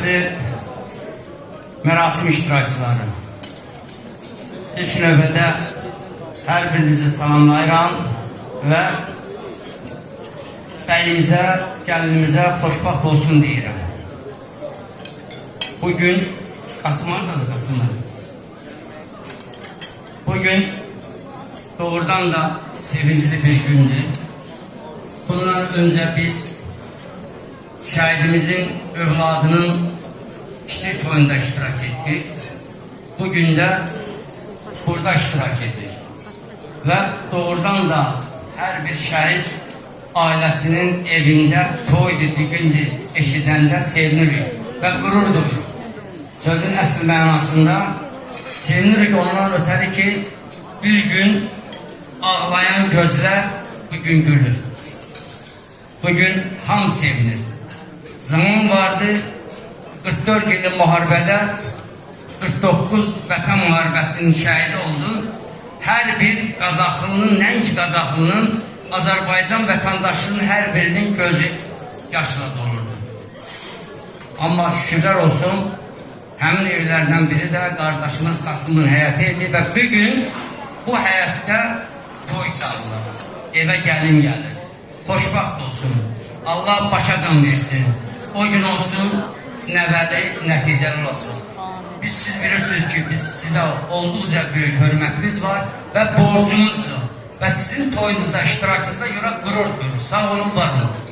Hörmətli mərasim iştirakçıları, ilk növbədə hər birinizi salamlayıram və bəyimizə, gəlinimizə xoşbaxt olsun deyirəm. Bugün, bugün doğrudan da sevincli bir gündür. Bundan önce biz şəhidimizin övladının kiçik toyunda iştirak etdik. Bugün de burada iştirak etdik. Ve doğrudan da her bir şəhid ailesinin evinde toy dediğinde eşidəndə sevinirik ve gurur duyuruz. Sözün əsl mənasında sevinirik ondan ötəri ki bir gün ağlayan gözler bugün gülür. Bugün ham sevinir. Zaman vardı 44 illik müharibədə 49 vətən müharibəsinin şəhidi oldu. Hər bir Qazaxlının, nəinki Qazaxlının, Azərbaycan vətəndaşının hər birinin gözü yaşla dolurdu. Amma şükürlər olsun, həmin evlərdən biri də qardaşımız Qasımın həyatı idi və bugün bu həyatda toy çalınır, evə gəlin gəlir. Xoşbaxt olsun, Allah başa can versin, o gün olsun, nəvəli, nəticəli olsun. Siz bilirsiniz ki, biz sizə olduqca büyük hörmətimiz var və borcumuzdur və sizin toyunuzda iştirakınıza görə qürur duyuruz. Sağ olun, var olun.